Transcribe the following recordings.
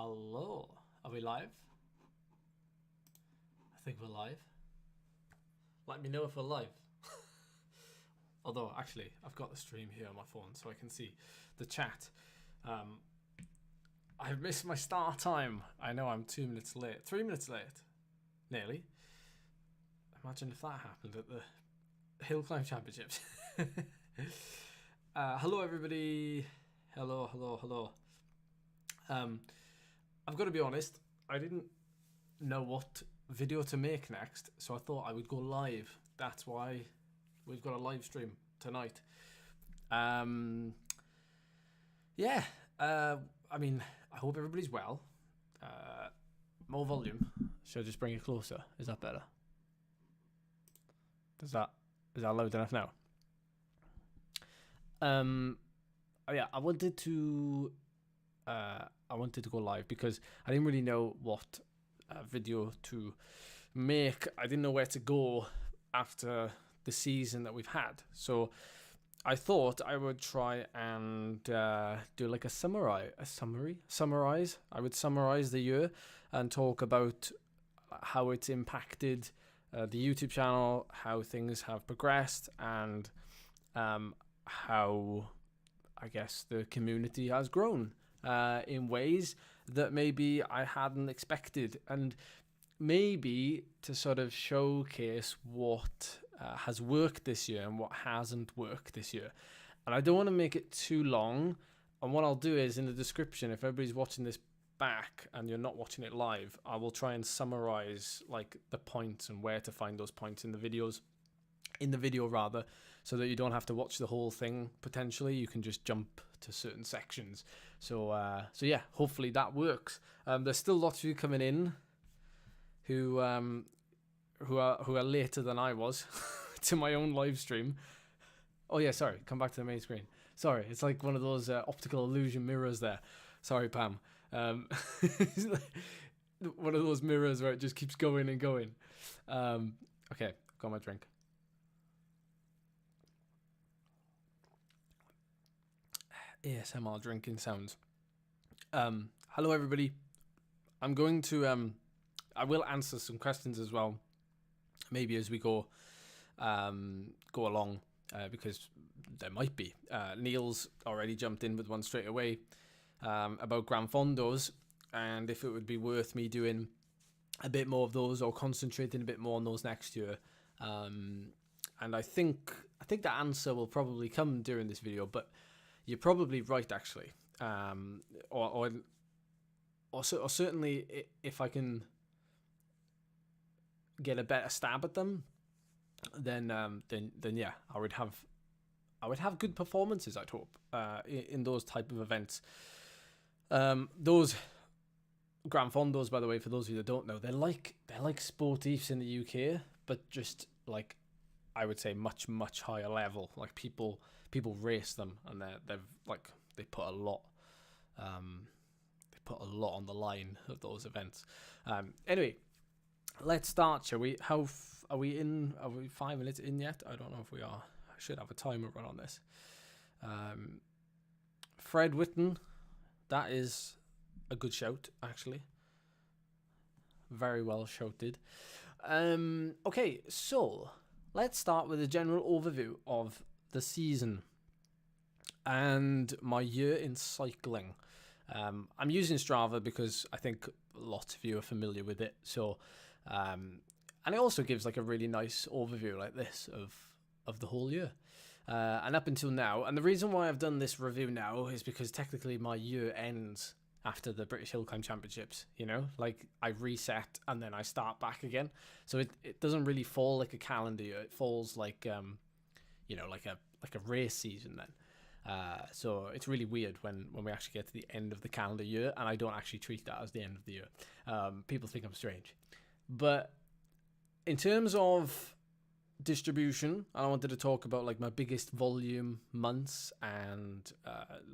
Hello. Are we live? I think we're live. Let me know if we're live. Although, actually, I've got the stream here on my phone so I can see the chat. I've missed my start time. I know I'm 2 minutes late. 3 minutes late. Nearly. Imagine if that happened at the Hill Climb Championships. Hello, everybody. Hello. I've got to be honest, I didn't know what video to make next, so I thought I would go live. That's why we've got a live stream tonight. I mean, I hope everybody's well. More volume. Should I just bring it closer? Is that better? Is that loud enough now? I wanted to go live because I didn't really know what video to make. I didn't know where to go after the season that we've had. So I thought I would try and do like a summarize. I would summarize the year and talk about how it's impacted the YouTube channel, how things have progressed, and how I guess the community has grown in ways that maybe I hadn't expected, and maybe to sort of showcase what has worked this year and what hasn't worked this year. And I don't want to make it too long, and what I'll do is in the description, if everybody's watching this back and you're not watching it live, I will try and summarize like the points and where to find those points in the video so that you don't have to watch the whole thing. Potentially you can just jump to certain sections. So yeah, hopefully that works. There's still lots of you coming in who are later than I was to my own live stream. Oh yeah, sorry, come back to the main screen. Sorry, it's like one of those optical illusion mirrors there. Sorry, Pam. It's like one of those mirrors where it just keeps going and going. Okay, got my drink. ASMR drinking sounds. Hello everybody. I'm going to I will answer some questions as well, maybe as we go along, because there might be. Neil's already jumped in with one straight away about Gran Fondos, and if it would be worth me doing a bit more of those or concentrating a bit more on those next year. And I think that answer will probably come during this video, but you're probably right, actually. Or certainly if I can get a better stab at them, then yeah, I would have good performances, I'd hope, in those type of events. Those Gran Fondos, by the way, for those of you that don't know, they're like sportifs in the UK, but just like, I would say much higher level. Like people race them, and they put a lot on the line of those events. Anyway, let's start, shall we? Are we 5 minutes in yet? I don't know if we are. I should have a timer run on this. Fred Witten, that is a good shout, actually. Very well shouted. Okay, so let's start with a general overview of the season and my year in cycling. I'm using Strava because I think lots of you are familiar with it. So, and it also gives like a really nice overview like this of the whole year. And up until now, and the reason why I've done this review now is because technically my year ends after the British Hill Climb Championships, you know, like I reset and then I start back again. So it doesn't really fall like a calendar year. It falls like, you know, like a race season then. So it's really weird when we actually get to the end of the calendar year and I don't actually treat that as the end of the year. People think I'm strange. But in terms of distribution, I wanted to talk about like my biggest volume months and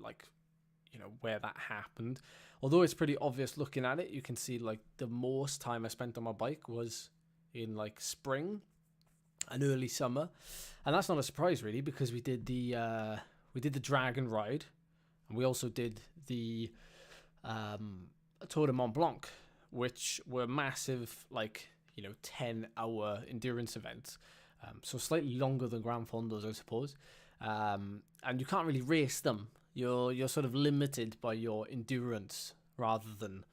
like, you know, where that happened. Although it's pretty obvious looking at it, you can see like the most time I spent on my bike was in like spring and early summer. And that's not a surprise really, because we did the dragon ride, and we also did the Tour de Mont Blanc, which were massive, like, 10-hour endurance events. So slightly longer than Grand Fondos, I suppose. And you can't really race them. You're sort of limited by your endurance rather than,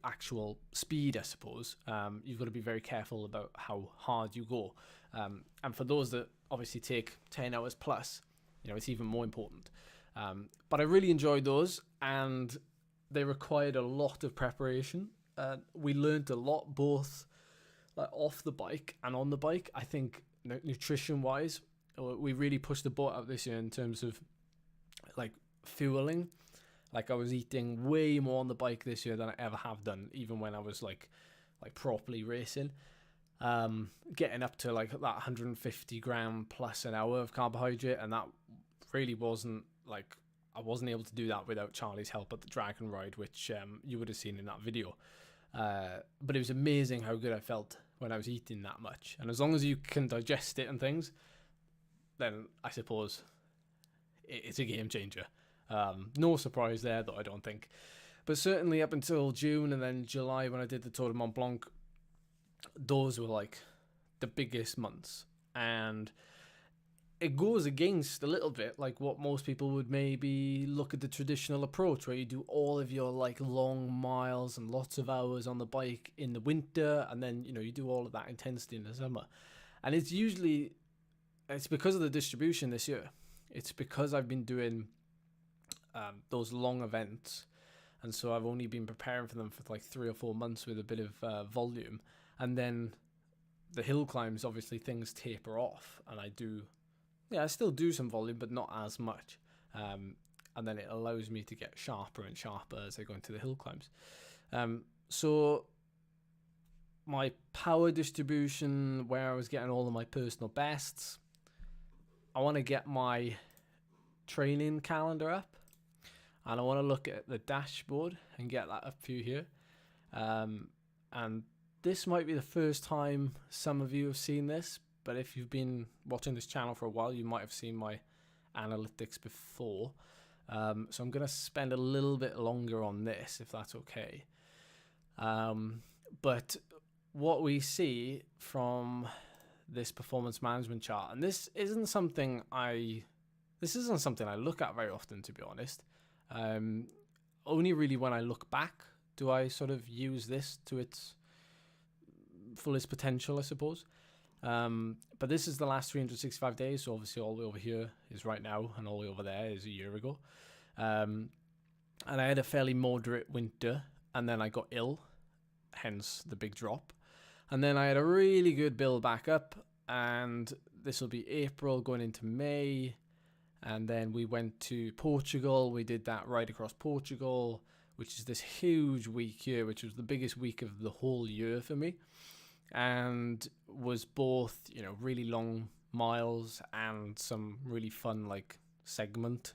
actual speed, I suppose. You've got to be very careful about how hard you go. And for those that obviously take 10 hours plus, it's even more important. But I really enjoyed those, and they required a lot of preparation. We learned a lot, both off the bike and on the bike. I think nutrition-wise, we really pushed the boat out this year in terms of fueling. I was eating way more on the bike this year than I ever have done, even when I was like properly racing. Getting up to that 150 gram plus an hour of carbohydrate, and that really wasn't I wasn't able to do that without Charlie's help at the Dragon Ride, which you would have seen in that video. But it was amazing how good I felt when I was eating that much. And as long as you can digest it and things, then I suppose it's a game changer. No surprise there, though, I don't think. But certainly up until June and then July, when I did the Tour de Mont Blanc, those were the biggest months. And it goes against a little bit what most people would maybe look at the traditional approach, where you do all of your long miles and lots of hours on the bike in the winter, and then you do all of that intensity in the summer. And it's because of the distribution this year. It's because I've been doing those long events, and so I've only been preparing for them for 3 or 4 months with a bit of volume, and then the hill climbs, obviously things taper off, and I still do some volume, but not as much. And then it allows me to get sharper and sharper as I go into the hill climbs. So my power distribution, where I was getting all of my personal bests, I want to get my training calendar up, and I want to look at the dashboard and get that up for you here. And this might be the first time some of you have seen this, but if you've been watching this channel for a while, you might have seen my analytics before. So I'm going to spend a little bit longer on this, if that's okay. But what we see from this performance management chart, and this isn't something I look at very often, to be honest. Only really when I look back do I sort of use this to its fullest potential, I suppose. But this is the last 365 days, so obviously all the way over here is right now, and all the way over there is a year ago. And I had a fairly moderate winter, and then I got ill, hence the big drop. And then I had a really good build back up, and this will be April going into May. And then we went to Portugal. We did that ride across Portugal, which is this huge week here, which was the biggest week of the whole year for me. And was both, really long miles and some really fun, segment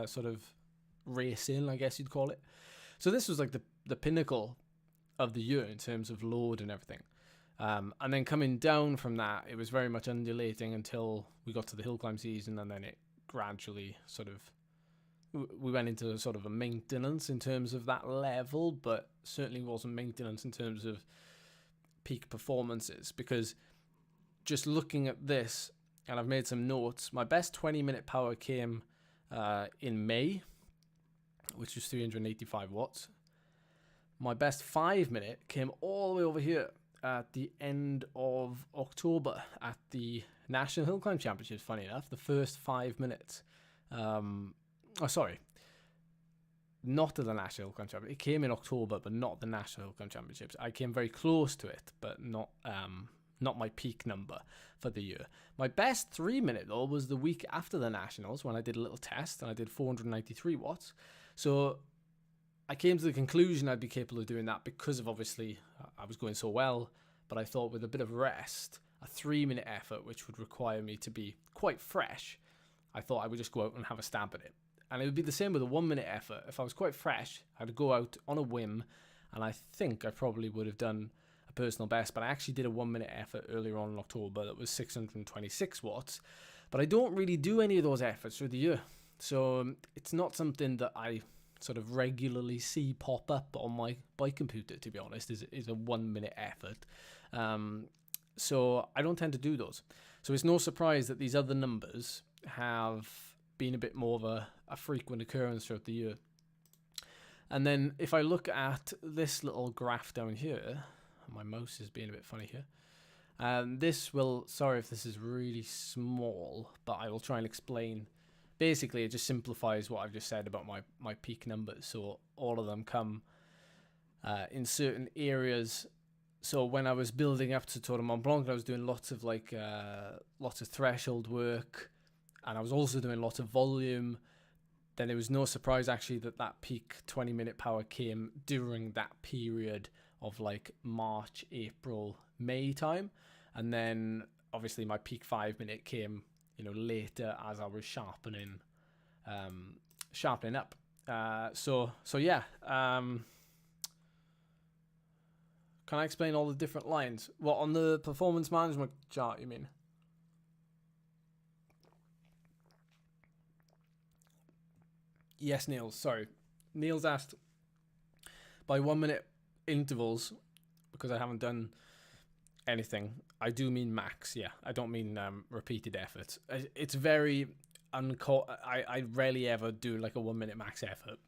sort of racing, I guess you'd call it. So this was the pinnacle of the year in terms of load and everything. And then coming down from that, it was very much undulating until we got to the hill climb season, and then it gradually we went into sort of a maintenance in terms of that level, but certainly wasn't maintenance in terms of peak performances, because just looking at this, and I've made some notes, my best 20-minute power came in May, which was 385 watts. My best 5-minute came all the way over here at the end of October at the National Hill Climb Championships, funny enough, the first 5 minutes. Not at the National Hill Climb Championship. It came in October, but not the National Hill Climb Championships. I came very close to it, but not my peak number for the year. My best 3-minute, though, was the week after the Nationals, when I did a little test, and I did 493 watts. So I came to the conclusion I'd be capable of doing that because of, obviously, I was going so well, but I thought with a bit of rest, a 3-minute effort, which would require me to be quite fresh, I thought I would just go out and have a stab at it. And it would be the same with a 1-minute effort. If I was quite fresh, I'd go out on a whim, and I think I probably would have done a personal best, but I actually did a 1-minute effort earlier on in October that was 626 watts. But I don't really do any of those efforts through the year. So it's not something that I sort of regularly see pop up on my bike computer, to be honest, is a 1 minute effort. So I don't tend to do those. So it's no surprise that these other numbers have been a bit more of a frequent occurrence throughout the year. And then if I look at this little graph down here, my mouse is being a bit funny here. This will, sorry if this is really small, but I will try and explain. Basically, it just simplifies what I've just said about my peak numbers. So all of them come in certain areas. So when I was building up to Tour de Mont Blanc, I was doing lots of threshold work, and I was also doing lots of volume. Then it was no surprise actually that peak 20-minute power came during that period of like March, April, May time. And then obviously my peak 5-minute came, later as I was sharpening up. So yeah. Can I explain all the different lines? What, on the performance management chart, you mean? Yes, Niels. Sorry. Niels asked by 1 minute intervals, because I haven't done anything. I do mean max, yeah. I don't mean repeated efforts. It's very I rarely ever do like a 1 minute max effort.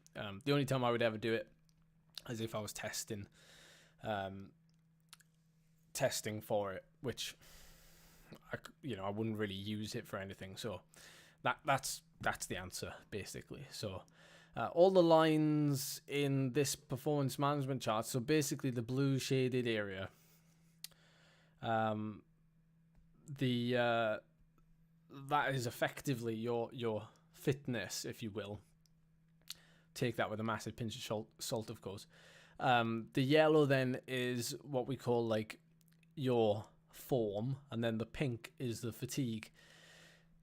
The only time I would ever do it is if I was testing for it, which I wouldn't really use it for anything. So that's the answer basically. So all the lines in this performance management chart, so basically the blue shaded area, that is effectively your fitness, if you will. Take that with a massive pinch of salt, of course. The yellow then is what we call like your form, and then the pink is the fatigue.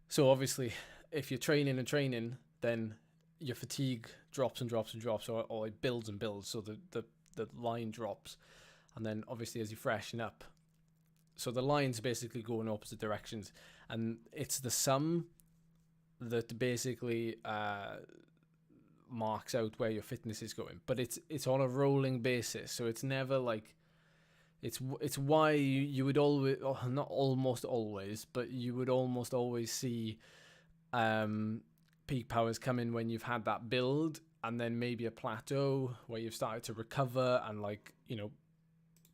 So obviously, if you're training, then your fatigue drops and drops and drops, or it builds and builds. So the line drops, and then obviously as you freshen up, so the lines basically go in opposite directions, and it's the sum that basically marks out where your fitness is going. But it's on a rolling basis, so it's never like it's why you would always, not almost always, but you would almost always see peak powers come in when you've had that build, and then maybe a plateau where you've started to recover and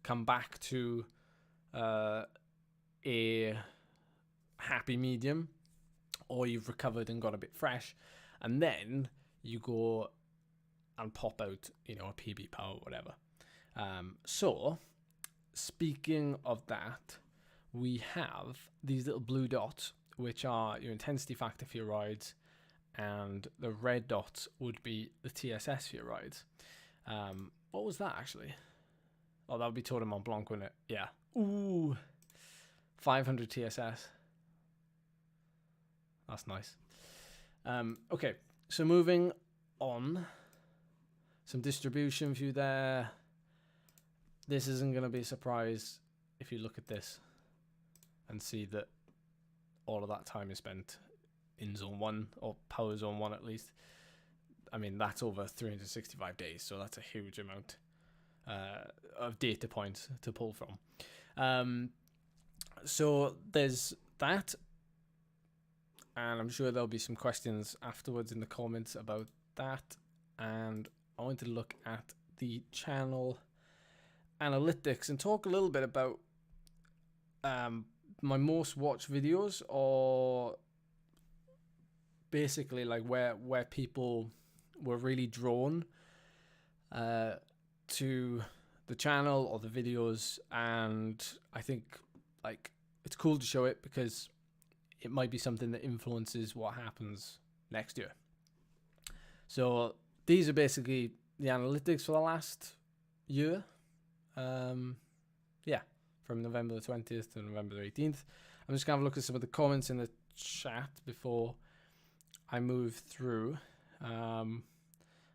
come back to a happy medium, or you've recovered and got a bit fresh, and then you go and pop out a PB power, whatever. So speaking of that, we have these little blue dots, which are your intensity factor for your rides, and the red dots would be the TSS for your rides. What was that actually? Oh, that would be Tour de Mont Blanc, wouldn't it? Yeah. Ooh, 500 TSS. That's nice. Okay, so moving on. Some distribution view there. This isn't going to be a surprise if you look at this and see that all of that time is spent in zone 1, or power zone 1 at least. I mean, that's over 365 days, so that's a huge amount of data points to pull from. So there's that, and I'm sure there'll be some questions afterwards in the comments about that. And I want to look at the channel analytics and talk a little bit about my most watched videos, or basically like where people were really drawn to the channel or the videos. And I think it's cool to show it because it might be something that influences what happens next year. So these are basically the analytics for the last year. From November the 20th to November the 18th. I'm just going to have a look at some of the comments in the chat before I move through. I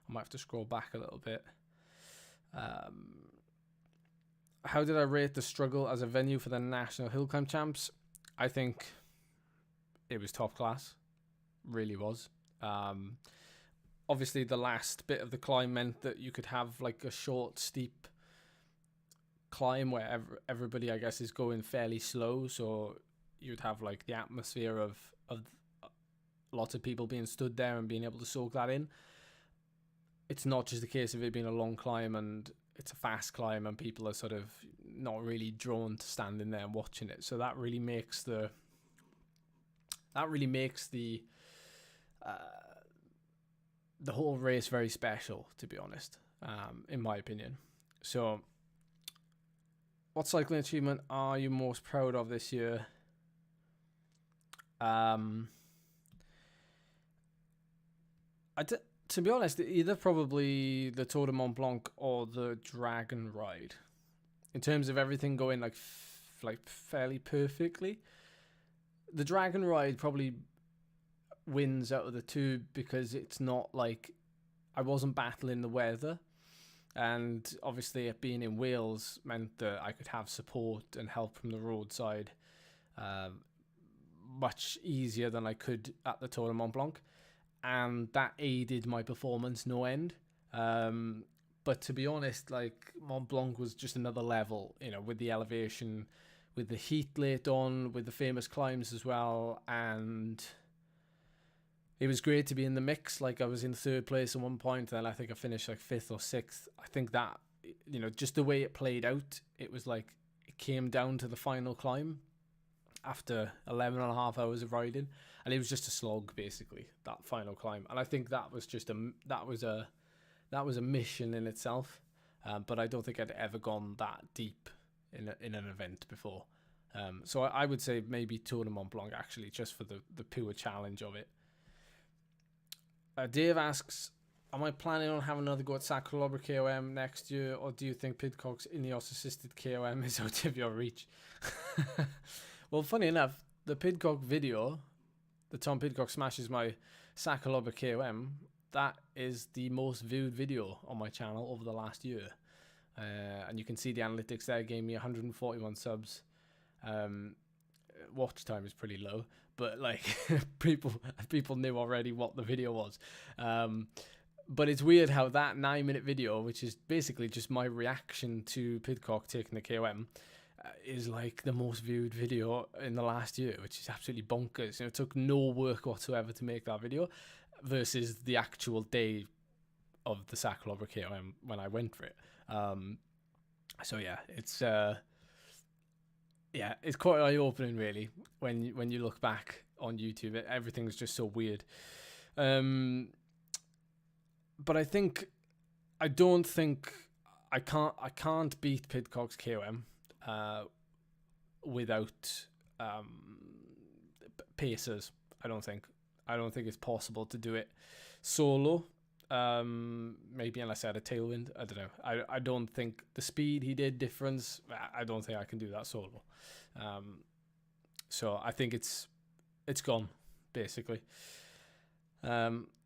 might have to scroll back a little bit. How did I rate the struggle as a venue for the National Hill Climb Champs? I think it was top class. Really was. obviously the last bit of the climb meant that you could have like a short, steep climb where everybody, I guess, is going fairly slow. So you'd have like the atmosphere of lots of people being stood there and being able to soak that in. It's not just a case of it being a long climb and it's a fast climb and people are sort of not really drawn to standing there and watching it. So that really makes the whole race very special, to be honest, in my opinion. So what cycling achievement are you most proud of this year? To be honest, either probably the Tour de Mont Blanc or the Dragon Ride. In terms of everything going like fairly perfectly, the Dragon Ride probably wins out of the two because it's not like I wasn't battling the weather, and obviously it being in Wales meant that I could have support and help from the roadside much easier than I could at the Tour de Mont Blanc. And that aided my performance no end. But to be honest, like Mont Blanc was just another level, with the elevation, with the heat late on, with the famous climbs as well. And it was great to be in the mix. Like I was in third place at one point, and I think I finished like fifth or sixth. I think that, just the way it played out, it was like it came down to the final climb after 11 and a half hours of riding, and it was just a slog basically, that final climb. And I think that was just that was a mission in itself, but I don't think I'd ever gone that deep in an event before. So I would say maybe Tour de Mont Blanc, actually, just for the pure challenge of it. Dave asks, am I planning on having another go at Sacre KOM next year, or do you think Pidcock's Ineos assisted KOM is out of your reach? Well, funny enough, the Pidcock video, the Tom Pidcock smashes my Sacre KOM, that is the most viewed video on my channel over the last year. And you can see the analytics there, gave me 141 subs. Watch time is pretty low, but like people knew already what the video was. But it's weird how that 9-minute video, which is basically just my reaction to Pidcock taking the KOM, is like the most viewed video in the last year, which is absolutely bonkers. It took no work whatsoever to make that video versus the actual day of the Sacre KOM when I went for it. So yeah, it's quite eye-opening really when you look back on YouTube. Everything's just so weird. But I can't beat Pidcock's KOM without pacers. I don't think it's possible to do it solo. Maybe unless I had a tailwind. I don't know. I don't think the speed he did difference. I don't think I can do that solo. So I think it's gone basically.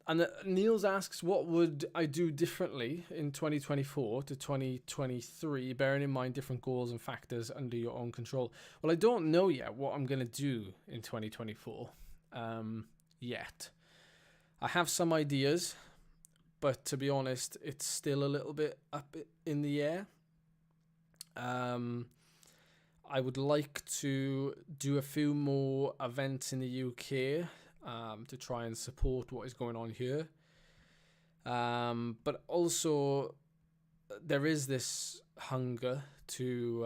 And Niels asks, what would I do differently in 2024 to 2023, bearing in mind different goals and factors under your own control? Well, I don't know yet what I'm going to do in 2024 yet. I have some ideas, but to be honest, it's still a little bit up in the air. I would like to do a few more events in the UK to try and support what is going on here. But also, there is this hunger to...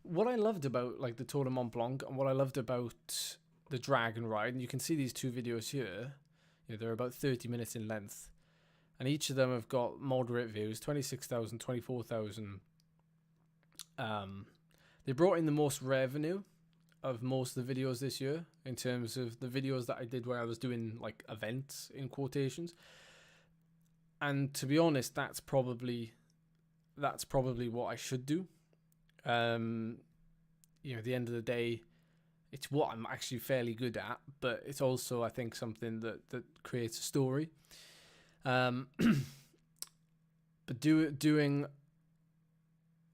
what I loved about like the Tour de Mont Blanc and what I loved about the Dragon Ride, and you can see these two videos here, they're about 30 minutes in length, and each of them have got moderate views, 26,000, 24,000. They brought in the most revenue of most of the videos this year in terms of the videos that I did where I was doing like events in quotations. And to be honest, that's probably what I should do. At the end of the day, it's what I'm actually fairly good at, but it's also, I think, something that creates a story. But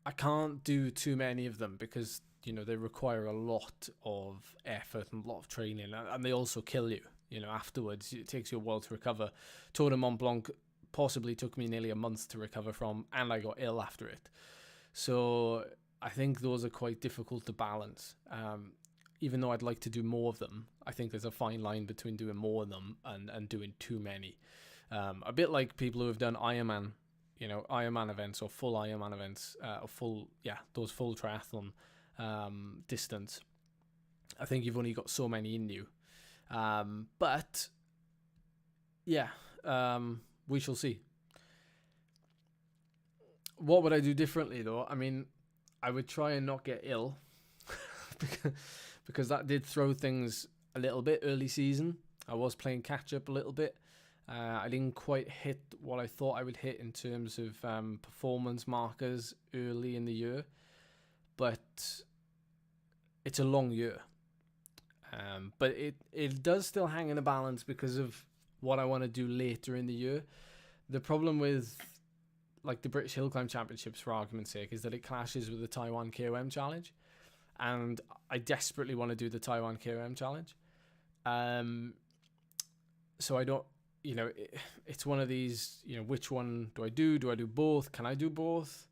I can't do too many of them because, they require a lot of effort and a lot of training, and they also kill you. afterwards. It takes you a while to recover. Tour de Mont Blanc possibly took me nearly a month to recover from, and I got ill after it. So I think those are quite difficult to balance. Even though I'd like to do more of them, I think there's a fine line between doing more of them and doing too many. A bit like people who have done Ironman, Ironman events or full Ironman events, those full triathlon distance. I think you've only got so many in you. But yeah, we shall see. What would I do differently though? I mean, I would try and not get ill because that did throw things a little bit early season. I was playing catch up a little bit. I didn't quite hit what I thought I would hit in terms of performance markers early in the year, but it's a long year. But it does still hang in a balance because of what I want to do later in the year. The problem with like the British Hill Climb Championships, for argument's sake, is that it clashes with the Taiwan KOM Challenge, and I desperately want to do the Taiwan KOM Challenge. So I don't, it's one of these, which one do I do? Do I do both? Can I do both?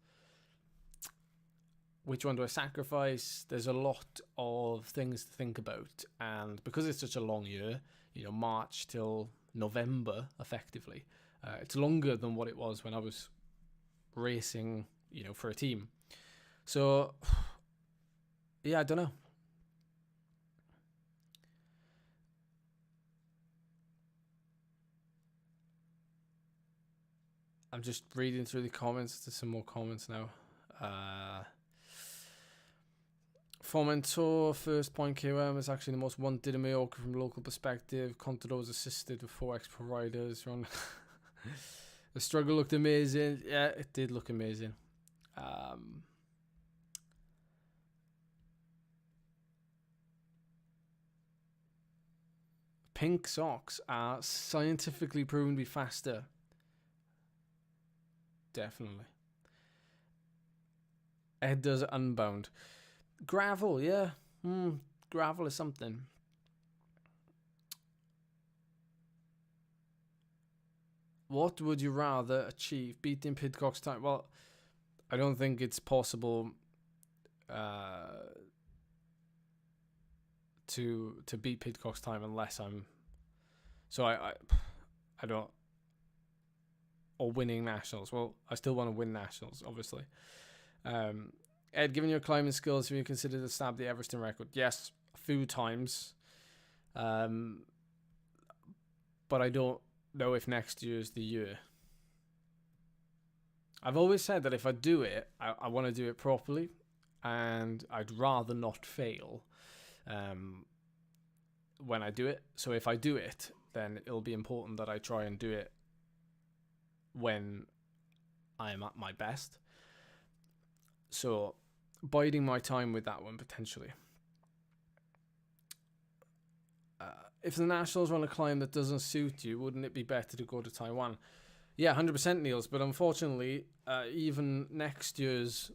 Which one do I sacrifice? There's a lot of things to think about. And because it's such a long year, March till November, effectively, it's longer than what it was when I was racing, for a team. So, yeah, I don't know. I'm just reading through the comments. There's some more comments now. Formentor, first point KOM is actually the most wanted in Mallorca from a local perspective. Contador was assisted with 4x providers. The struggle looked amazing. Yeah, it did look amazing. Pink socks are scientifically proven to be faster. Definitely. Ed does Unbound. Gravel, yeah. Gravel is something. What would you rather achieve? Beating Pidcock's time? Well, I don't think it's possible to beat Pidcock's time unless I'm... So I don't... Or winning nationals. Well, I still want to win nationals, obviously. Ed, given your climbing skills, have you considered to stab the Everesting record? Yes, a few times. But I don't know if next year is the year. I've always said that if I do it, I want to do it properly, and I'd rather not fail when I do it. So if I do it, then it'll be important that I try and do it when I'm at my best. So biding my time with that one potentially. If the Nationals run a climb that doesn't suit you, wouldn't it be better to go to Taiwan? Yeah, 100% Niels, but unfortunately, even next year's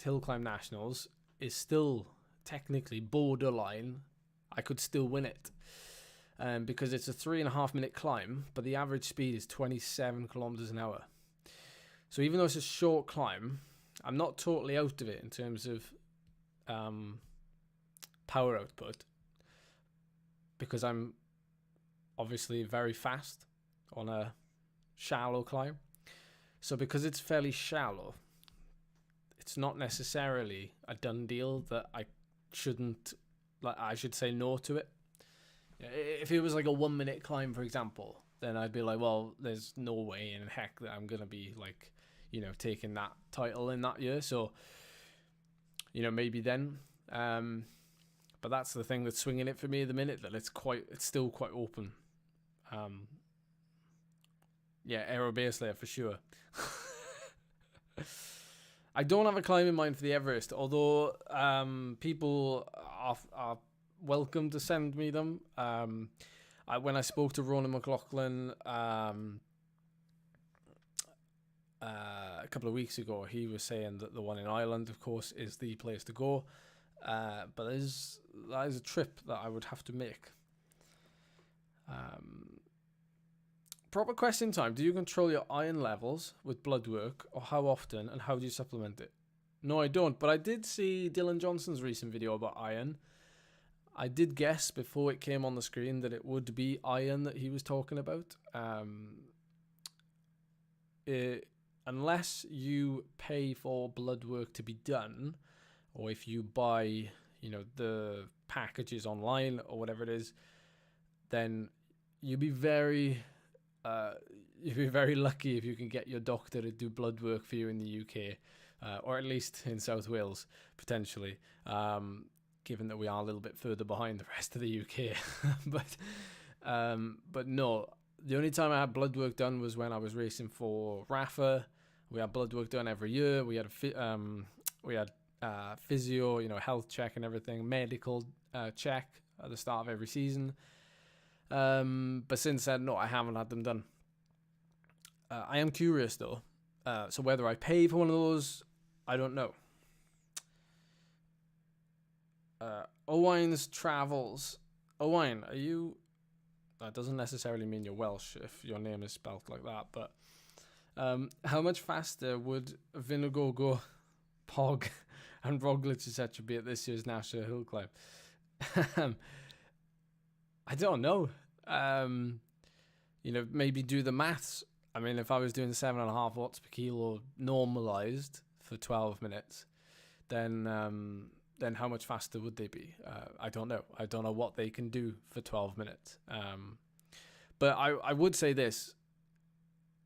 Hill Climb Nationals is still technically borderline. I could still win it. Because it's a 3.5 minute climb, but the average speed is 27 kilometers an hour. So even though it's a short climb, I'm not totally out of it in terms of power output, because I'm obviously very fast on a shallow climb. So because it's fairly shallow, it's not necessarily a done deal that I should say no to it. If it was like a 1 minute climb, for example, then I'd be like, well, there's no way in heck that I'm going to be like, taking that title in that year. So, maybe then. But that's the thing that's swinging it for me at the minute, that it's still quite open. Aero base layer for sure. I don't have a climb in mind for the Everest, although people are welcome to send me them. When I spoke to Ronan McLaughlin a couple of weeks ago, he was saying that the one in Ireland, of course, is the place to go. But that is a trip that I would have to make. Proper question time. Do you control your iron levels with blood work, or how often, and how do you supplement it? No, I don't, but I did see Dylan Johnson's recent video about iron. I did guess before it came on the screen that it would be iron that he was talking about. Unless you pay for blood work to be done, or if you buy, the packages online or whatever it is, then you'd be very lucky if you can get your doctor to do blood work for you in the UK, or at least in South Wales, potentially, given that we are a little bit further behind the rest of the UK. But no, the only time I had blood work done was when I was racing for Rafa. We had blood work done every year. We had physio, health check and everything, medical check at the start of every season. But since then, no, I haven't had them done. I am curious though. So whether I pay for one of those, I don't know. Owine's Travels. Owine, are you... That doesn't necessarily mean you're Welsh if your name is spelt like that, but how much faster would Vinogogo, Pog, and Roglic, etc. be at this year's National Hill Climb? I don't know. Maybe do the maths. I mean, if I was doing 7.5 watts per kilo normalized for 12 minutes, then how much faster would they be? I don't know. I don't know what they can do for 12 minutes. But I would say this,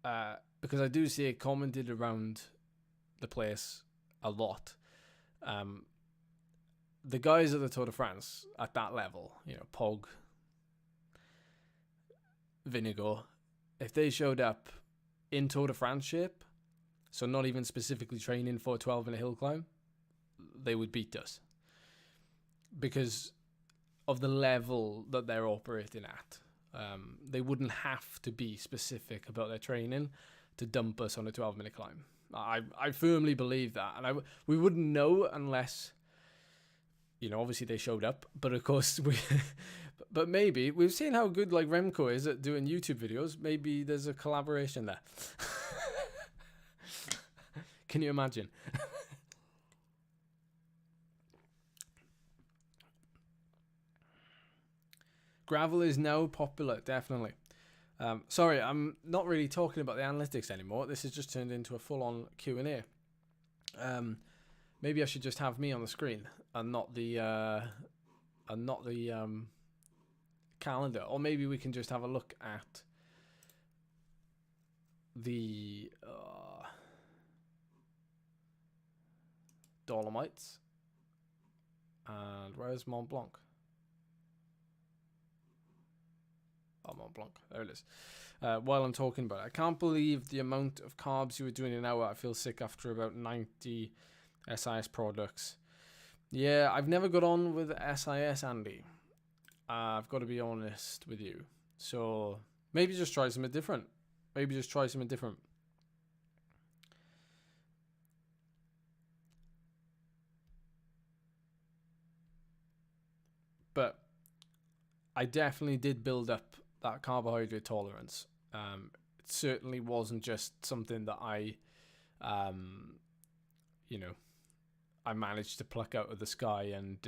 because I do see it commented around the place a lot. The guys at the Tour de France at that level, Pog, Vinigo, if they showed up in Tour de France shape, so not even specifically training for a 12-minute hill climb, they would beat us because of the level that they're operating at. They wouldn't have to be specific about their training to dump us on a 12-minute climb. I firmly believe that, and we wouldn't know unless, obviously they showed up. But of course but maybe we've seen how good like Remco is at doing YouTube videos. Maybe there's a collaboration there. Can you imagine? Gravel is now popular, definitely. Sorry, I'm not really talking about the analytics anymore. This has just turned into a full-on Q&A. Maybe I should just have me on the screen and not the calendar, or maybe we can just have a look at the Dolomites. And where's Mont Blanc? Oh, Mont Blanc. There it is. While I'm talking about it, I can't believe the amount of carbs you were doing an hour. I feel sick after about 90 SIS products. Yeah, I've never got on with SIS, Andy. I've got to be honest with you. So maybe just try something different. But I definitely did build up that carbohydrate tolerance. It certainly wasn't just something that I managed to pluck out of the sky and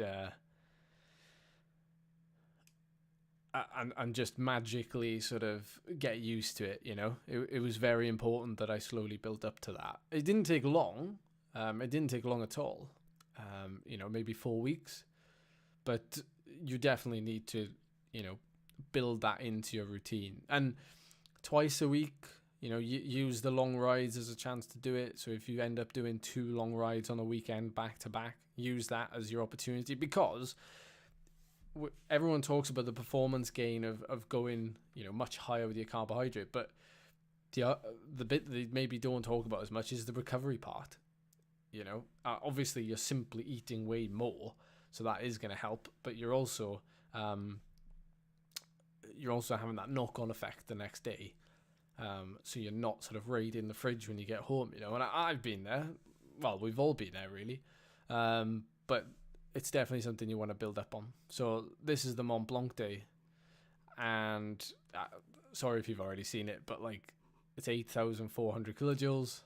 just magically sort of get used to it. It was very important that I slowly built up to that. It didn't take long. It didn't take long at all. Maybe 4 weeks, but you definitely need to, build that into your routine. And twice a week, use the long rides as a chance to do it. So if you end up doing 2 long rides on a weekend back to back, use that as your opportunity, because everyone talks about the performance gain of going, much higher with your carbohydrate, but the bit they maybe don't talk about as much is the recovery part. Obviously you're simply eating way more, so that is going to help, but you're also having that knock-on effect the next day. So you're not sort of raiding the fridge when you get home, and I've been there. Well, we've all been there, really. But it's definitely something you want to build up on. So this is the Mont Blanc day. and sorry if you've already seen it, but like it's 8,400 kilojoules,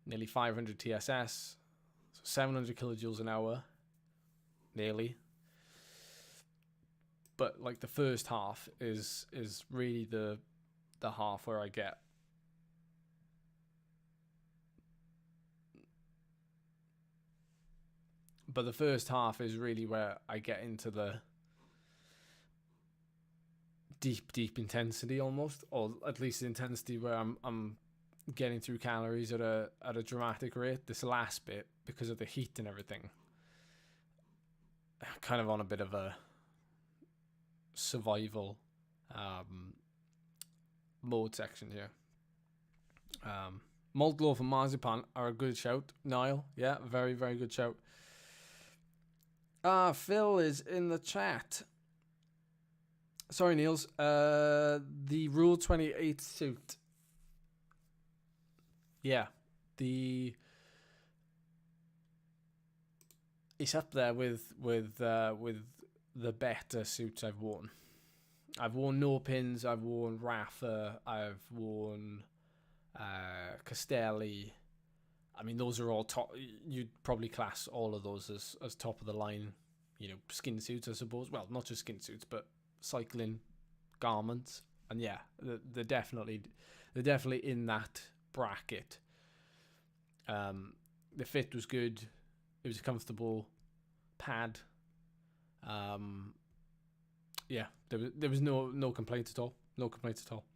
nearly 500 TSS, so 700 kilojoules an hour, nearly. But like the first half is really the half where I get the first half is really where I get into the deep intensity almost, or at least the intensity where I'm getting through calories at a dramatic rate. This last bit, because of the heat and everything, kind of on a bit of a survival mode section here. Malt loaf and marzipan are a good shout, Niall. Yeah, very, very good shout. Phil is in the chat. Sorry, Niels. The Rule 28 suit. Yeah, it's up there with the better suits I've worn. I've worn no pins. I've worn Rafa. I've worn Castelli. I mean, those are all top. You'd probably class all of those as top of the line, skin suits, I suppose. Well, not just skin suits, but cycling garments. And yeah, they're definitely in that bracket. The fit was good. It was a comfortable pad. Yeah, there was no complaints at all. No complaints at all.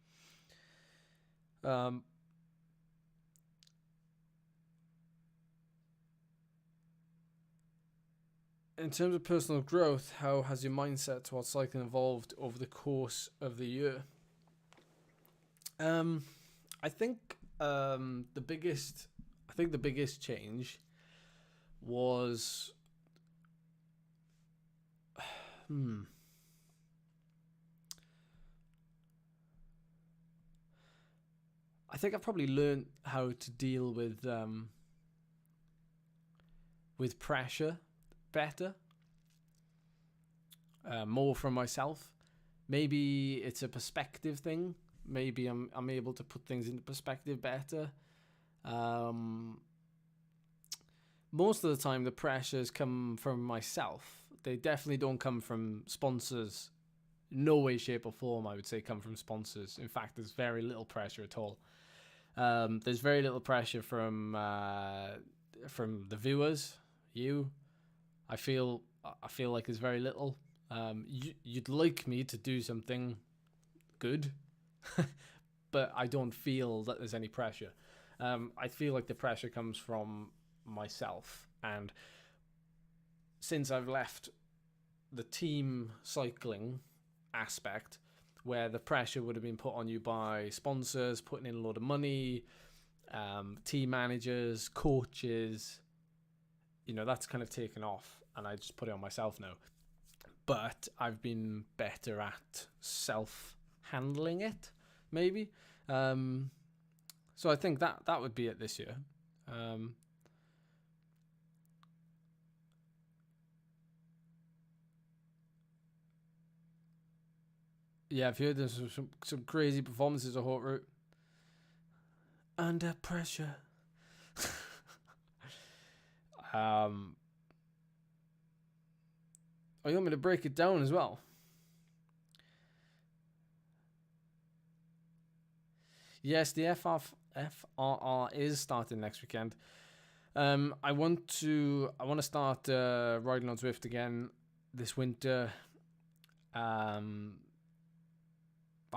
In terms of personal growth, how has your mindset towards cycling evolved over the course of the year? I think the biggest change was I think I've probably learned how to deal with pressure better, more from myself. Maybe it's a perspective thing. Maybe I'm able to put things into perspective better. Most of the time, the pressures come from myself. They definitely don't come from sponsors. No way, shape, or form, I would say, come from sponsors. In fact, there's very little pressure at all. There's very little pressure from the viewers, you. I feel like there's very little. You'd like me to do something good, but I don't feel that there's any pressure. I feel like the pressure comes from myself, and since I've left the team cycling aspect, where the pressure would have been put on you by sponsors, putting in a lot of money, team managers, coaches, that's kind of taken off, and I just put it on myself now. But I've been better at self-handling it, maybe. So I think that would be it this year. Yeah, I've heard there's some crazy performances of Haute Route. Under pressure. Oh, you want me to break it down as well? Yes, the FRR is starting next weekend. I want to start riding on Zwift again this winter. I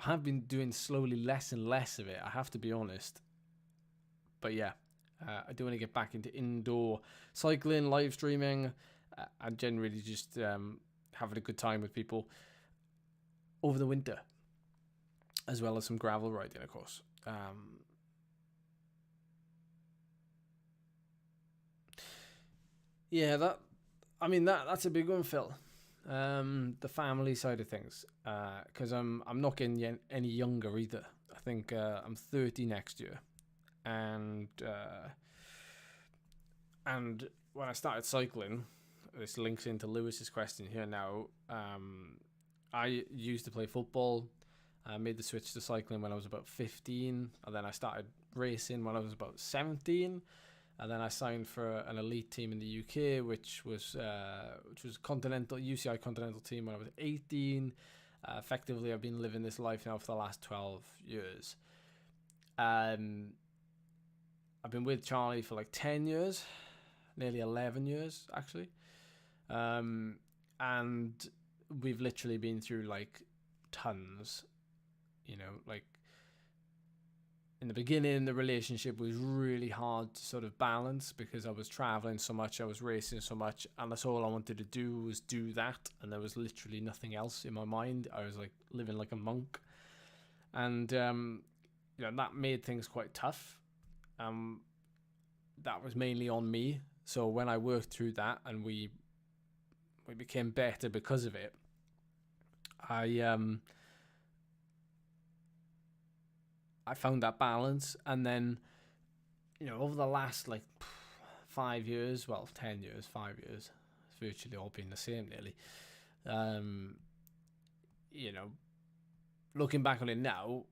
have been doing slowly less and less of it, I have to be honest. But yeah, I do want to get back into indoor cycling, live streaming, and generally just having a good time with people over the winter, as well as some gravel riding, of course. Yeah, that's a big one, Phil. The family side of things, because I'm not getting any younger either. I think I'm 30 next year, and when I started cycling, this links into Lewis's question here now. I used to play football. I made the switch to cycling when I was about 15, and then I started racing when I was about 17, and then I signed for an elite team in the UK, which was continental UCI continental team when I was 18. Effectively, I've been living this life now for the last 12 years. I've been with Charlie for like 10 years, nearly 11 years actually, and we've literally been through like tons. Like in the beginning, the relationship was really hard to sort of balance because I was traveling so much, I was racing so much, and that's all I wanted to do was do that, and there was literally nothing else in my mind. I was like living like a monk, and that made things quite tough. That was mainly on me. So when I worked through that and we became better because of it, I found that balance. And then, over the last like 5 years, 10 years, 5 years, it's virtually all been the same nearly. Looking back on it now,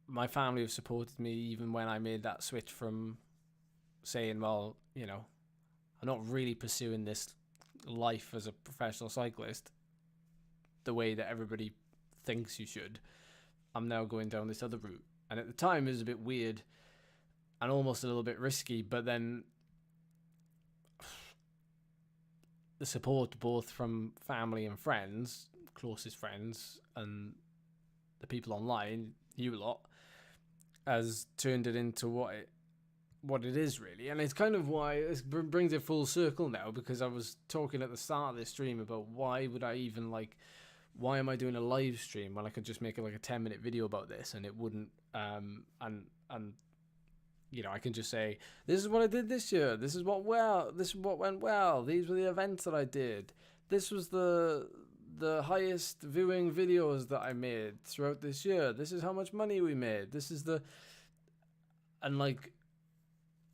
my family have supported me even when I made that switch from saying, well, I'm not really pursuing this life as a professional cyclist the way that everybody thinks you should. I'm now going down this other route. And at the time, it was a bit weird and almost a little bit risky, but then the support both from family and friends, closest friends, and the people online, you lot, has turned it into what it is really. And it's kind of why it brings it full circle now, because I was talking at the start of this stream about why am I doing a live stream when I could just make it like a 10-minute video about this and it wouldn't and I can just say, this is what I did this year, this is what went well, these were the events that I did, this was the highest viewing videos that I made throughout this year, this is how much money we made, this is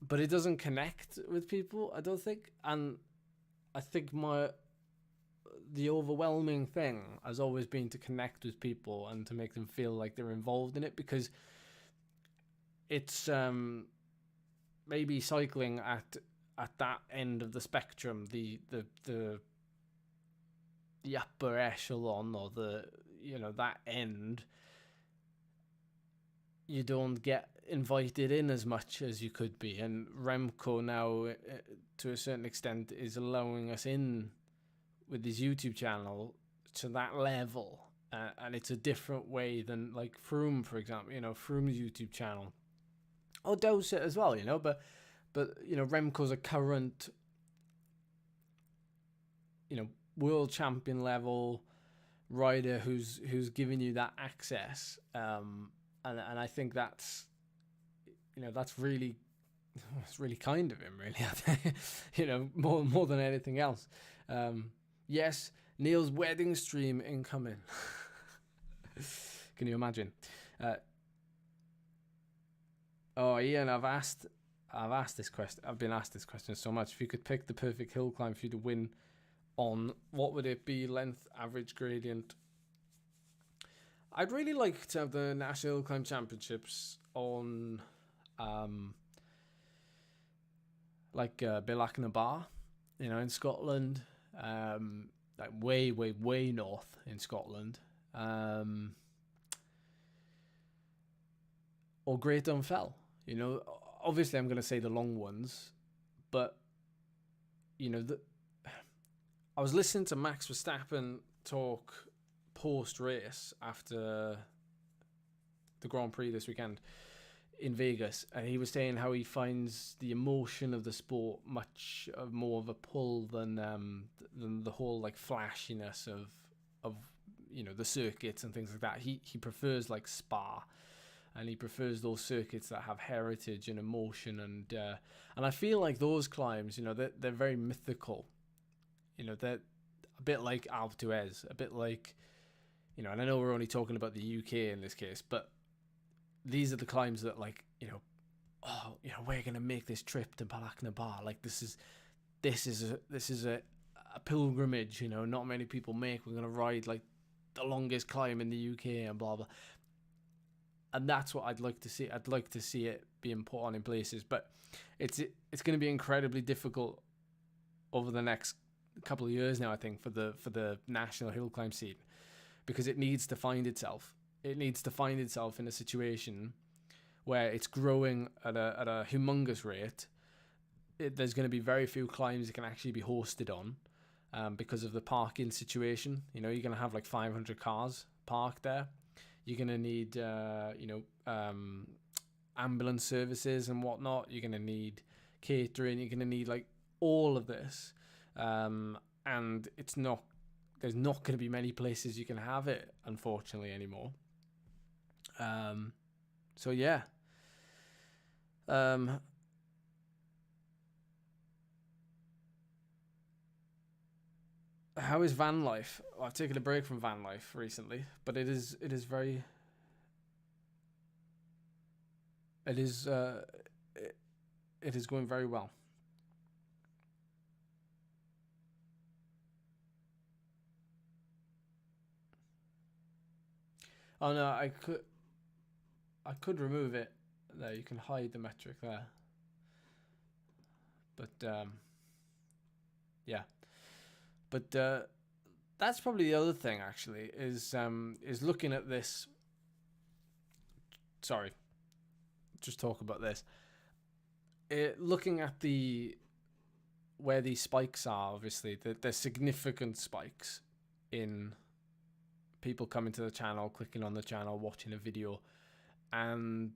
but it doesn't connect with people, I don't think. And I think the overwhelming thing has always been to connect with people and to make them feel like they're involved in it, because it's maybe cycling at that end of the spectrum, the upper echelon, or that end, you don't get invited in as much as you could be. And Remco now, to a certain extent, is allowing us in with his YouTube channel to that level, and it's a different way than like Froome, for example. Froome's YouTube channel, or Dose as well. But Remco's a current, world champion level rider who's giving you that access, and I think that's really, it's really kind of him, really. more than anything else. Yes, Neil's wedding stream incoming. Can you imagine? Ian, I've been asked this question so much. If you could pick the perfect hill climb for you to win on, what would it be? Length, average, gradient? I'd really like to have the National Hill Climb Championships on Bealach na Bar, in Scotland. Like way north in Scotland, or Great Dunfell. Obviously I'm going to say the long ones, but I was listening to Max Verstappen talk post race after the Grand Prix this weekend in Vegas, and he was saying how he finds the emotion of the sport much more of a pull than the whole like flashiness of the circuits and things like that. He prefers like Spa, and he prefers those circuits that have heritage and emotion, and I feel like those climbs, they're very mythical. They're a bit like Alpe d'Huez, a bit like, and I know we're only talking about the UK in this case, but these are the climbs that, like, we're gonna make this trip to Bealach na Bar. Like, this is a a pilgrimage, you know, not many people make. We're going to ride like the longest climb in the UK and blah, blah. And that's what I'd like to see. I'd like to see it being put on in places, but it's going to be incredibly difficult over the next couple of years now, I think, for the national hill climb scene, because it needs to find itself. It needs to find itself in a situation where it's growing at a humongous rate. There's going to be very few climbs it can actually be hosted on, because of the parking situation. You know, you're going to have like 500 cars parked there. You're going to need, ambulance services and whatnot. You're going to need catering. You're going to need like all of this. And there's not going to be many places you can have it, unfortunately, anymore. So yeah. How is van life? Well, I've taken a break from van life recently, but it is very. It is going very well. Oh no, I could remove it. There, you can hide the metric there. But yeah. But that's probably the other thing, actually, is looking at this. Sorry, just talk about this. Looking at where these spikes are, obviously, there's significant spikes in people coming to the channel, clicking on the channel, watching a video, and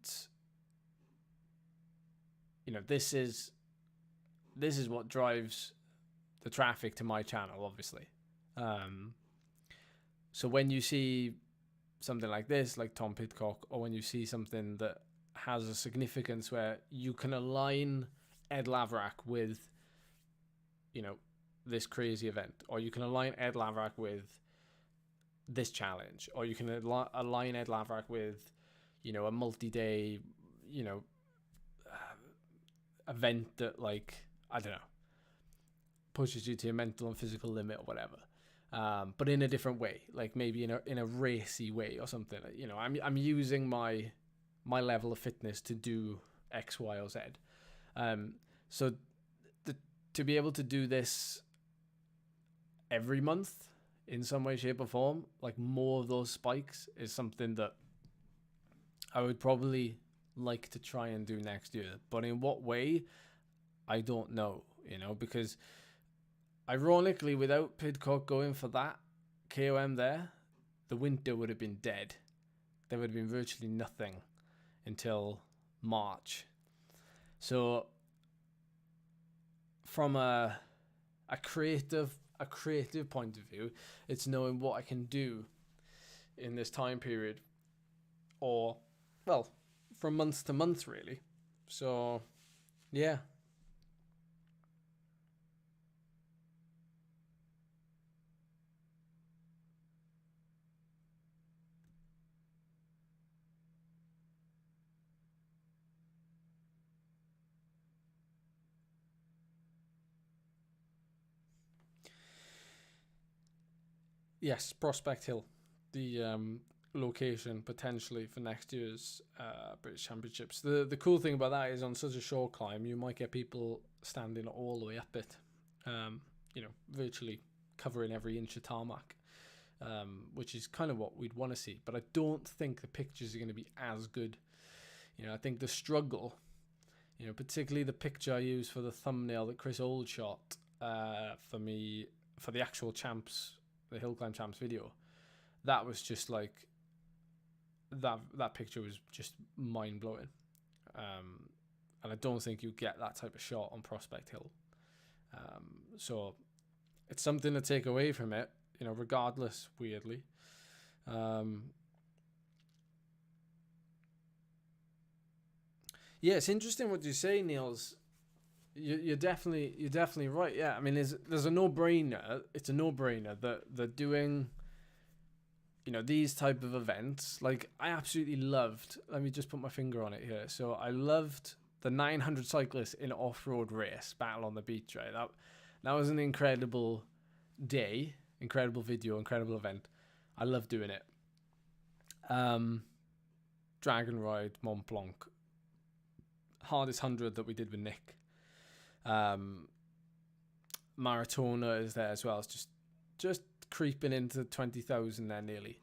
you know, this is what drives the traffic to my channel, obviously. So when you see something like this, like Tom Pidcock, or when you see something that has a significance where you can align Ed Laverack with, you know, this crazy event, or you can align Ed Laverack with this challenge, or you can align Ed Laverack with, you know, a multi-day, you know, event that, like, I don't know, pushes you to your mental and physical limit or whatever, but in a different way, like maybe in a racy way or something. You know, I'm using my level of fitness to do X, Y, or Z. So to be able to do this every month in some way, shape, or form, like more of those spikes, is something that I would probably like to try and do next year. But in what way, I don't know, you know, because ironically, without Pidcock going for that KOM there, the winter would have been dead. There would have been virtually nothing until March. So from a creative point of view, it's knowing what I can do in this time period, or, well, from month to month, really. So yeah. Yes, Prospect Hill, the location potentially for next year's British Championships. The cool thing about that is, on such a short climb, you might get people standing all the way up it, you know, virtually covering every inch of tarmac, which is kind of what we'd want to see. But I don't think the pictures are going to be as good. You know, I think the struggle, you know, particularly the picture I used for the thumbnail that Chris Old shot for me for the actual champs, the Hill Climb Champs video, that was just like, that picture was just mind blowing, and I don't think you get that type of shot on Prospect Hill. So it's something to take away from it, you know, regardless, weirdly. Yeah, it's interesting what you say, Niels. You're definitely right. Yeah, I mean, there's a no-brainer. It's a no-brainer that they're doing, you know, these type of events. Like, I absolutely loved. Let me just put my finger on it here. So I loved the 900 cyclists in off-road race battle on the beach. Right, that was an incredible day, incredible video, incredible event. I love doing it. Dragon Ride, Mont Blanc, hardest 100 that we did with Nick. Maratona is there as well. It's just creeping into 20,000 there nearly.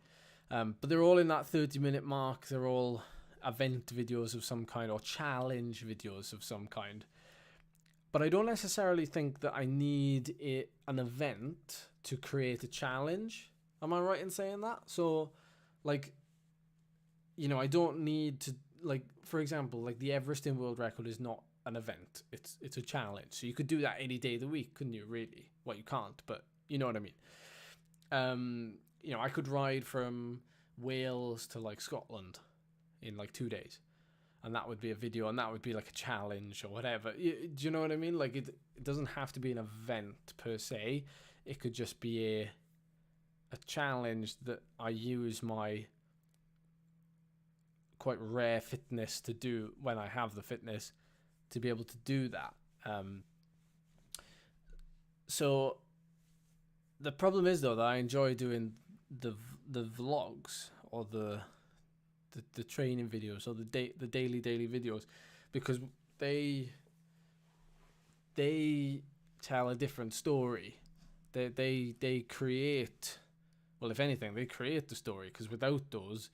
But they're all in that 30-minute mark. They're all event videos of some kind or challenge videos of some kind. But I don't necessarily think that I need an event to create a challenge. Am I right in saying that? So, like, you know, I don't need to, like, for example, like the Everesting world record is not an event. It's a challenge. So you could do that any day of the week, couldn't you, really? Well, you can't, but you know what I mean. You know, I could ride from Wales to, like, Scotland in, like, 2 days. And that would be a video, and that would be like a challenge or whatever. Do you know what I mean? Like, it doesn't have to be an event per se. It could just be a challenge that I use my quite rare fitness to do when I have the fitness to be able to do that. So the problem is, though, that I enjoy doing the vlogs or the training videos or the daily videos, because they tell a different story. They create, well, if anything, they create the story, because without those,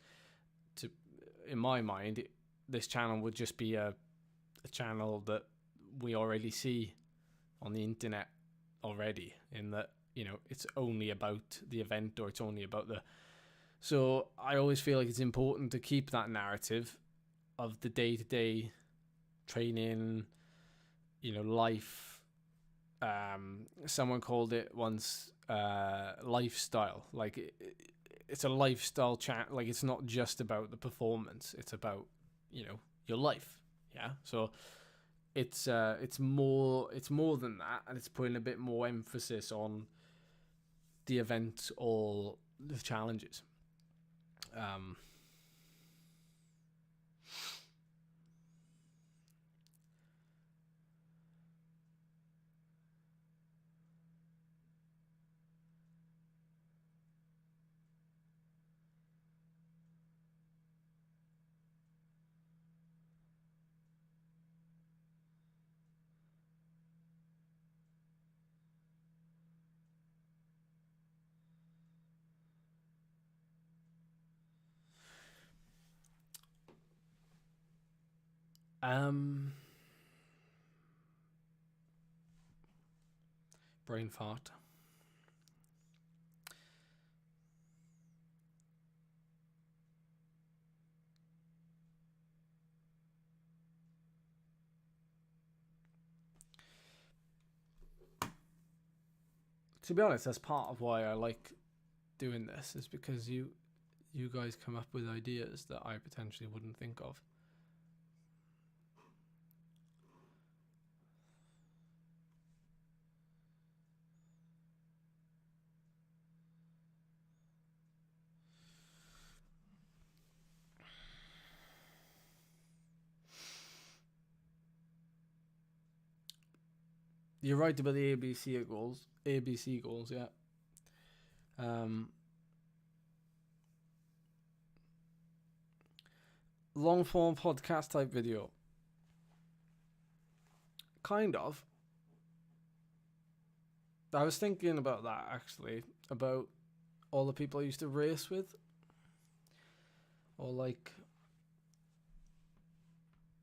in my mind, this channel would just be a channel that we already see on the internet already, in that, you know, it's only about the event, or it's only about the. So I always feel like it's important to keep that narrative of the day-to-day training, you know, life. Someone called it once lifestyle. Like, it's a lifestyle chat. Like, it's not just about the performance. It's about, you know, your life. Yeah. So it's more than that, and it's putting a bit more emphasis on the events or the challenges. Brain fart. To be honest, that's part of why I like doing this, is because you guys come up with ideas that I potentially wouldn't think of. You're right about the ABC goals. ABC goals, yeah. Long form podcast type video. Kind of. I was thinking about that, actually, about all the people I used to race with, or like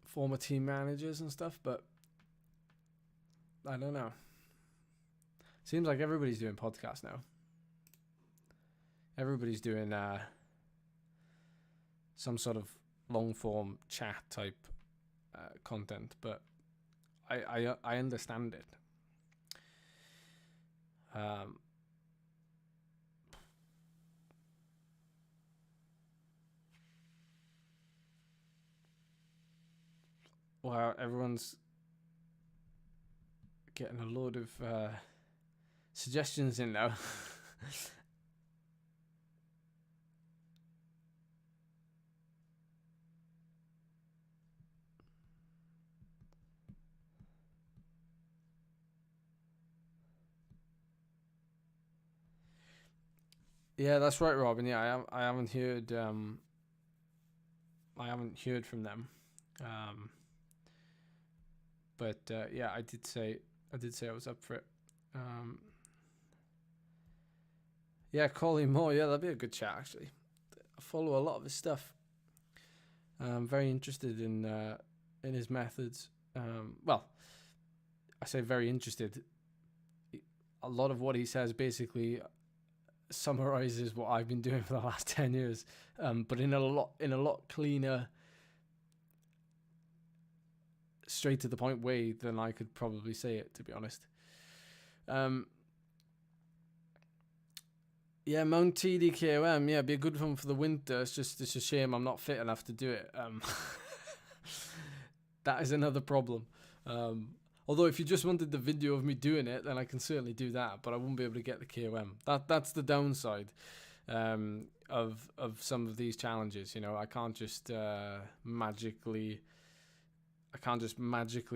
former team managers and stuff, but I don't know. Seems like everybody's doing podcasts now. Everybody's doing some sort of long form chat type content, but I understand it. Wow, everyone's getting a load of suggestions in now. Yeah, that's right, Robin. Yeah, I haven't heard from them. Um, but yeah, I did say I was up for it. Um, yeah, Colin Moore. Yeah, that'd be a good chat actually. I follow a lot of his stuff. I'm very interested in his methods. Well, I say very interested. A lot of what he says basically summarizes what I've been doing for the last 10 years, but in a lot cleaner, straight to the point way than I could probably say it, to be honest. Yeah, Mount TDKOM, yeah, be a good one for the winter. It's a shame I'm not fit enough to do it. That is another problem. Although if you just wanted the video of me doing it, then I can certainly do that, but I won't be able to get the KOM. That's the downside of some of these challenges. You know, I can't just magically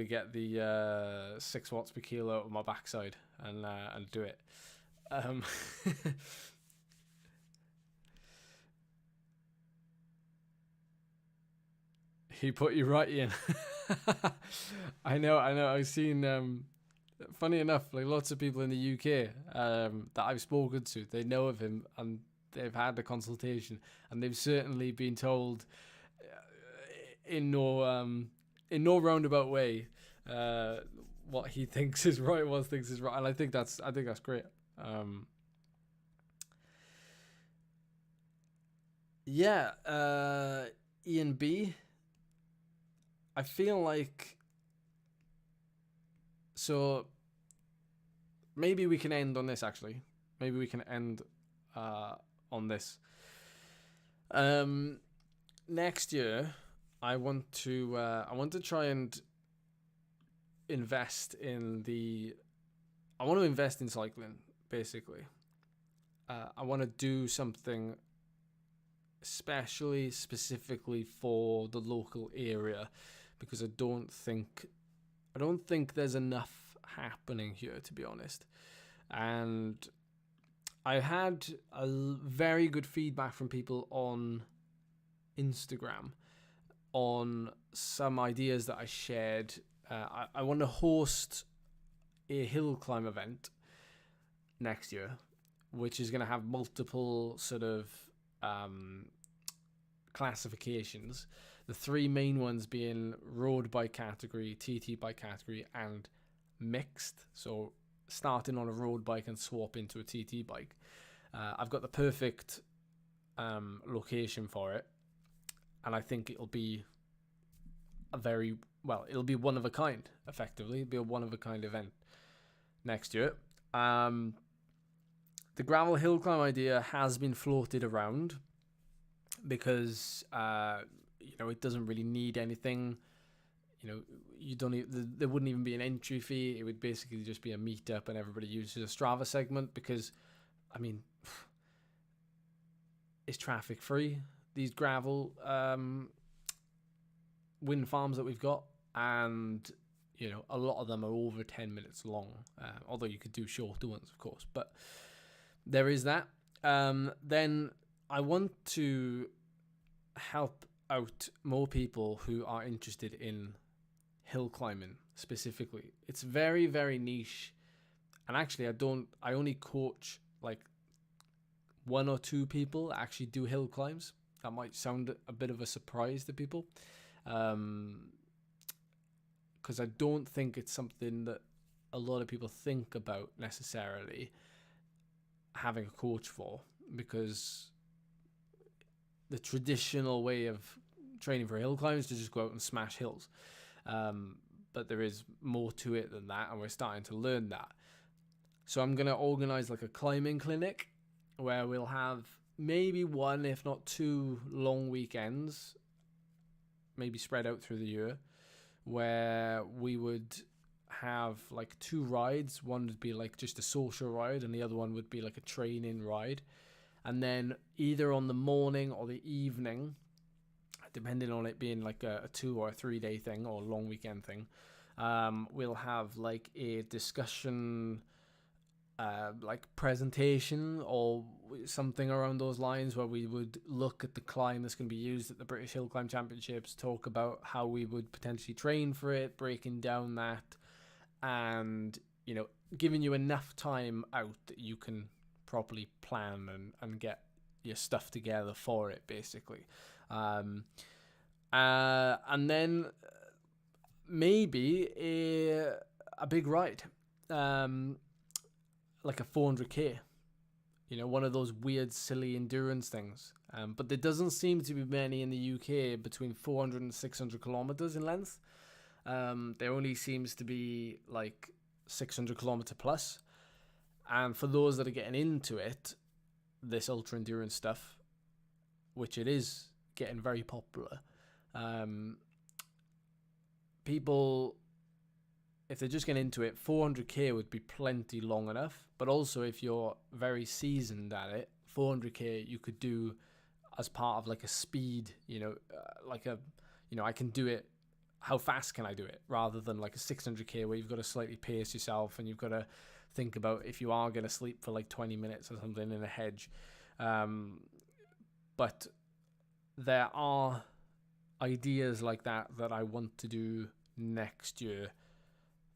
get the 6 watts per kilo out of my backside and do it. He put you right in. I know. I've seen. Funny enough, like lots of people in the UK that I've spoken to, they know of him and they've had a consultation, and they've certainly been told in no roundabout way what he thinks is right, what thinks is right, and I think that's great. Yeah, Ian B. I feel like, so maybe we can end on this actually. Maybe we can end on this. Next year, I want to try and invest in cycling, basically. I want to do something specifically for the local area, because I don't think there's enough happening here, to be honest. And I had a very good feedback from people on Instagram on some ideas that I shared. I want to host a hill climb event next year, which is going to have multiple sort of classifications. The 3 main ones being road bike category, TT bike category, and mixed. So starting on a road bike and swap into a TT bike. I've got the perfect location for it, and I think it'll be it'll be one of a kind, effectively. It'll be a one of a kind event next year. The gravel hill climb idea has been floated around because it doesn't really need anything. You don't there wouldn't even be an entry fee. It would basically just be a meetup, and everybody uses a Strava segment because, I mean, it's traffic free. These gravel wind farms that we've got, and a lot of them are over 10 minutes long. Although you could do shorter ones, of course, but there is that. Then I want to help out more people who are interested in hill climbing specifically. It's very, very niche, and actually I only coach like 1 or 2 people that actually do hill climbs. That might sound a bit of a surprise to people, because I don't think it's something that a lot of people think about necessarily having a coach for, because the traditional way of training for hill climbing is to just go out and smash hills. But there is more to it than that, and we're starting to learn that. So I'm going to organize like a climbing clinic where we'll have maybe 1, if not 2 long weekends, maybe spread out through the year, where we would have like 2 rides. One would be like just a social ride, and the other one would be like a training ride. And then either on the morning or the evening, depending on it being like a 2 or a 3 day thing or a long weekend thing, we'll have like a discussion like presentation or something around those lines, where we would look at the climb that's going to be used at the British Hill Climb Championships, talk about how we would potentially train for it, breaking down that, and giving you enough time out that you can properly plan and get your stuff together for it, basically. And then maybe a big ride, like a 400k, one of those weird, silly endurance things. But there doesn't seem to be many in the UK between 400 and 600 kilometers in length. There only seems to be like 600 kilometer plus. And for those that are getting into it, this ultra endurance stuff, which it is getting very popular, people, if they're just getting into it, 400k would be plenty long enough. But also, if you're very seasoned at it, 400k you could do as part of like a speed, I can do it. How fast can I do it? Rather than like a 600k where you've got to slightly pace yourself and you've got to think about if you are going to sleep for like 20 minutes or something in a hedge. But there are ideas like that I want to do next year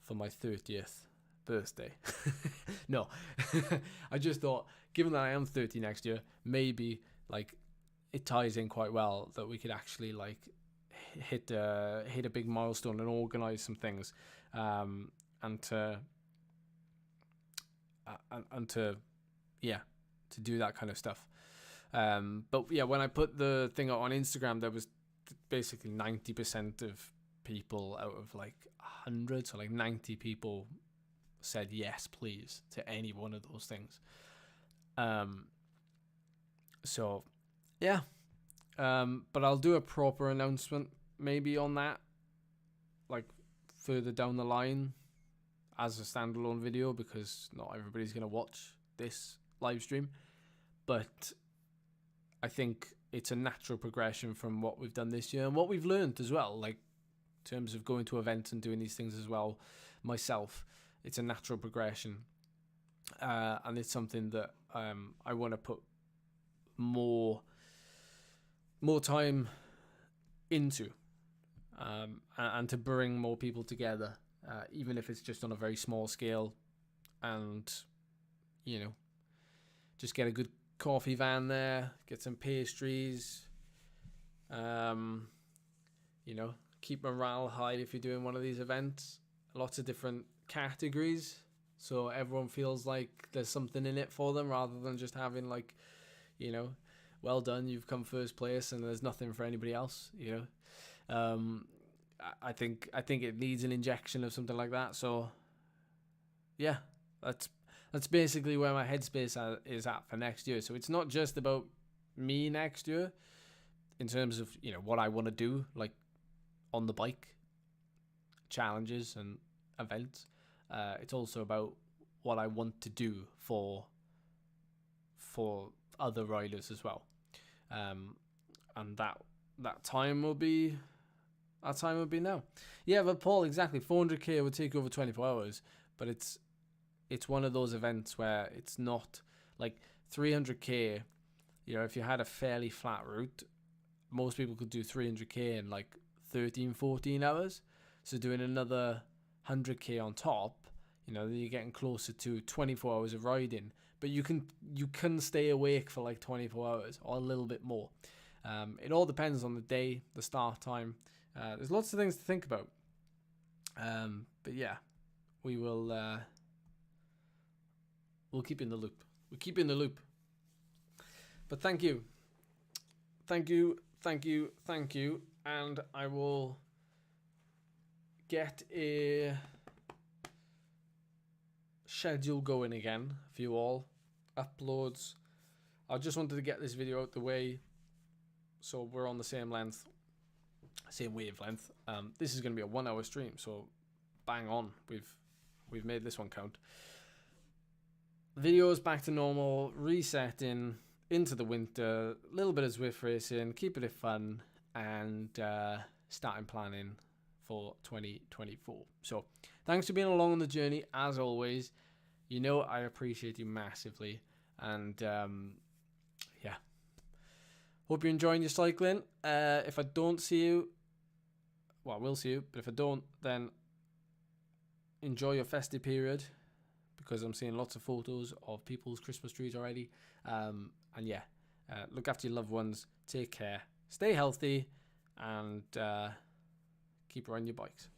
for my 30th birthday. No, I just thought, given that I am 30 next year, maybe like it ties in quite well that we could actually like hit a big milestone and organize some things, and to do that kind of stuff. But yeah, when I put the thing out on Instagram, there was basically 90% of people out of like 100, so like 90 people said yes please to any one of those things. So yeah, but I'll do a proper announcement maybe on that, like further down the line as a standalone video, because not everybody's going to watch this live stream. But I think it's a natural progression from what we've done this year and what we've learned as well, like in terms of going to events and doing these things as well myself. It's a natural progression, and it's something that I want to put more time into, and to bring more people together, even if it's just on a very small scale, and just get a good coffee van there, get some pastries, keep morale high if you're doing one of these events. Lots of different categories, so everyone feels like there's something in it for them, rather than just having like, well done, you've come first place and there's nothing for anybody else. I think it needs an injection of something like that. So yeah, that's basically where my headspace is at for next year. So it's not just about me next year in terms of what I want to do, like on the bike, challenges and events. It's also about what I want to do for other riders as well, and that time will be now. Yeah, but Paul, exactly, 400k would take over 24 hours, but it's one of those events where it's not like 300k. If you had a fairly flat route, most people could do 300k in like 13-14 hours. So doing another 100k on top, then you're getting closer to 24 hours of riding. But you can stay awake for like 24 hours or a little bit more. It all depends on the day, the start time. There's lots of things to think about. But yeah, we will. We'll keep in the loop. We'll keep in the loop. But thank you, and I will get a schedule going again for you all. Uploads. I just wanted to get this video out the way so we're on the same wavelength. This is going to be a 1 hour stream, so bang on. We've made this one count. Videos back to normal, resetting into the winter, a little bit of Zwift racing, keeping it fun, and starting planning for 2024. So thanks for being along on the journey as always. You know I appreciate you massively. And yeah, hope you're enjoying your cycling. If I don't see you, well, I will see you, but if I don't, then enjoy your festive period, because I'm seeing lots of photos of people's Christmas trees already. And yeah, look after your loved ones, take care, stay healthy, and keep riding your bikes.